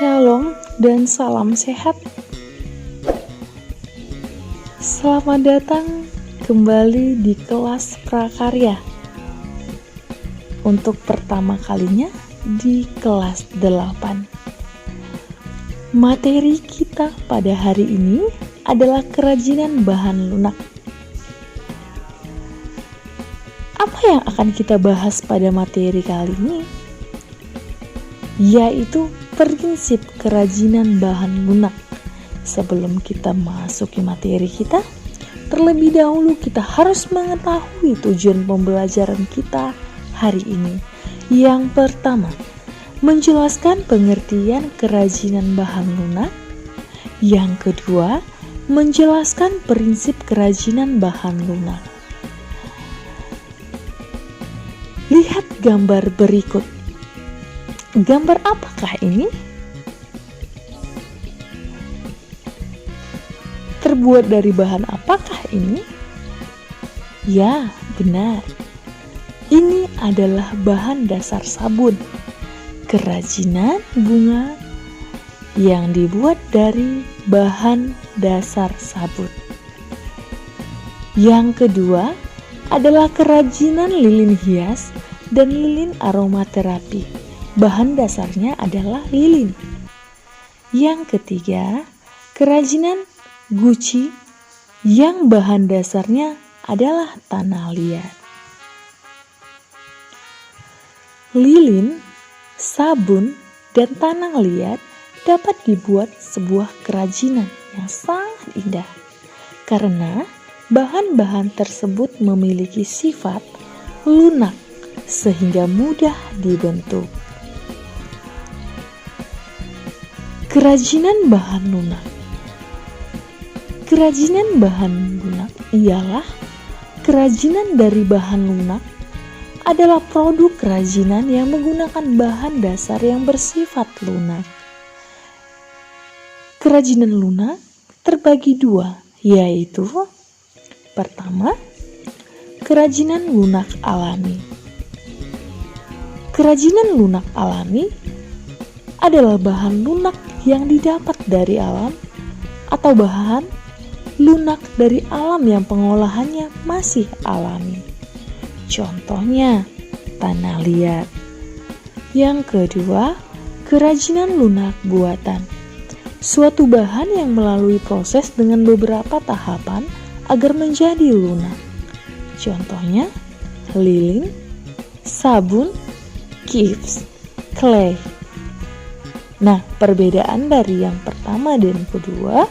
Shalom dan salam sehat. Selamat datang kembali di kelas prakarya. Untuk pertama kalinya di kelas 8. Materi kita pada hari ini adalah kerajinan bahan lunak. Apa yang akan kita bahas pada materi kali ini? Yaitu prinsip kerajinan bahan lunak. Sebelum kita masuki materi kita, terlebih dahulu kita harus mengetahui tujuan pembelajaran kita hari ini. Yang pertama, menjelaskan pengertian kerajinan bahan lunak. Yang kedua, menjelaskan prinsip kerajinan bahan lunak. Lihat gambar berikut. Gambar apakah ini? Terbuat dari bahan apakah ini? Ya, benar. Ini adalah bahan dasar sabun, kerajinan bunga yang dibuat dari bahan dasar sabun. Yang kedua adalah kerajinan lilin hias dan lilin aromaterapi. Bahan dasarnya adalah lilin. Yang ketiga, kerajinan guci yang bahan dasarnya adalah tanah liat. Lilin, sabun, dan tanah liat dapat dibuat sebuah kerajinan yang sangat indah karena bahan-bahan tersebut memiliki sifat lunak sehingga mudah dibentuk. Kerajinan bahan lunak. Kerajinan bahan lunak ialah kerajinan dari bahan lunak adalah produk kerajinan yang menggunakan bahan dasar yang bersifat lunak. Kerajinan lunak terbagi dua, yaitu pertama, kerajinan lunak alami. Kerajinan lunak alami adalah bahan lunak yang didapat dari alam atau bahan lunak dari alam yang pengolahannya masih alami. Contohnya, tanah liat. Yang kedua, kerajinan lunak buatan. Suatu bahan yang melalui proses dengan beberapa tahapan agar menjadi lunak. Contohnya, lilin, sabun, gyps, clay. Nah, perbedaan dari yang pertama dan kedua,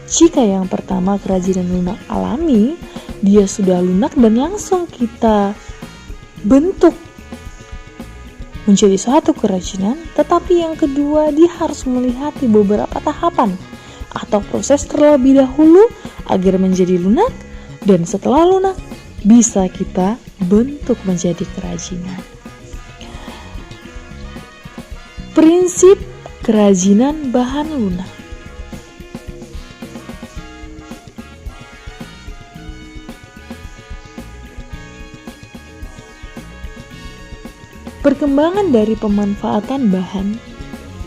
jika yang pertama kerajinan lunak alami, dia sudah lunak dan langsung kita bentuk menjadi satu kerajinan, tetapi yang kedua dia harus melewati beberapa tahapan atau proses terlebih dahulu agar menjadi lunak, dan setelah lunak bisa kita bentuk menjadi kerajinan. Prinsip kerajinan bahan lunak. Perkembangan dari pemanfaatan bahan,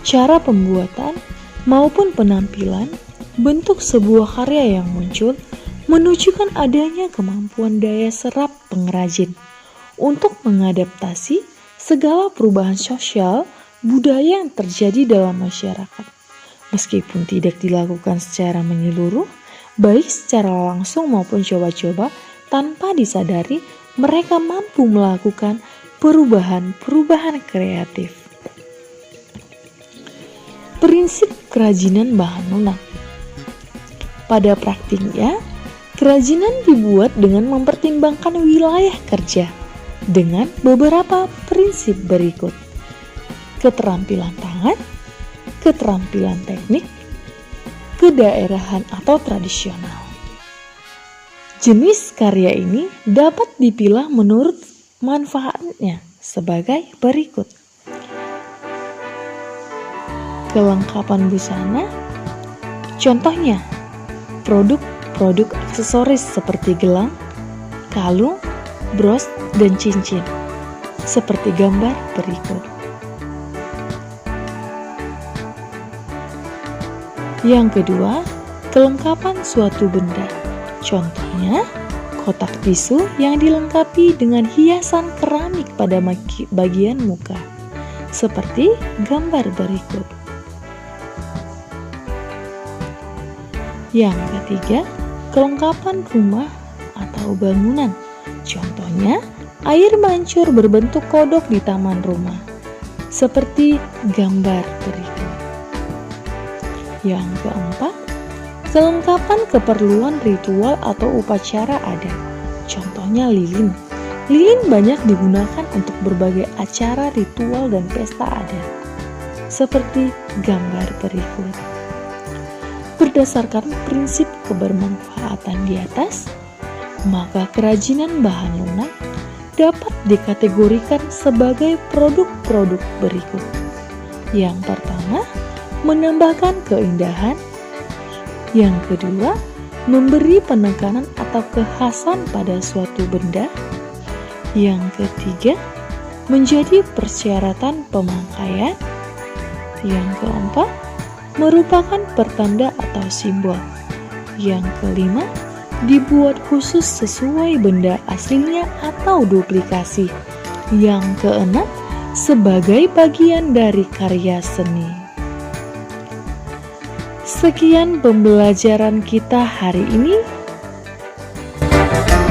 cara pembuatan, maupun penampilan, bentuk sebuah karya yang muncul menunjukkan adanya kemampuan daya serap pengrajin untuk mengadaptasi segala perubahan sosial budaya yang terjadi dalam masyarakat. Meskipun tidak dilakukan secara menyeluruh, baik secara langsung maupun coba-coba, tanpa disadari mereka mampu melakukan perubahan-perubahan kreatif. Prinsip kerajinan bahan lunak. Pada praktiknya, kerajinan dibuat dengan mempertimbangkan wilayah kerja dengan beberapa prinsip berikut. Keterampilan tangan, keterampilan teknik, kedaerahan atau tradisional. Jenis karya ini dapat dipilah menurut manfaatnya sebagai berikut. Kelengkapan busana, contohnya produk aksesoris seperti gelang, kalung, bros, dan cincin, seperti gambar berikut. Yang kedua, kelengkapan suatu benda. Contohnya, kotak tisu yang dilengkapi dengan hiasan keramik pada bagian muka, seperti gambar berikut. Yang ketiga, kelengkapan rumah atau bangunan. Contohnya, air mancur berbentuk kodok di taman rumah, seperti gambar berikut. Yang keempat, kelengkapan keperluan ritual atau upacara adat. Contohnya lilin. Lilin banyak digunakan untuk berbagai acara ritual dan pesta adat, seperti gambar berikut. Berdasarkan prinsip kebermanfaatan di atas, maka kerajinan bahan lunak dapat dikategorikan sebagai produk-produk berikut. Yang pertama, menambahkan keindahan. Yang kedua, memberi penekanan atau kekhasan pada suatu benda. Yang ketiga, menjadi persyaratan pemakaian. Yang keempat, merupakan pertanda atau simbol. Yang kelima, dibuat khusus sesuai benda aslinya atau duplikasi. Yang keenam, sebagai bagian dari karya seni. Sekian pembelajaran kita hari ini.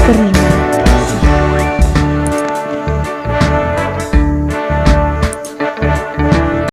Terima kasih.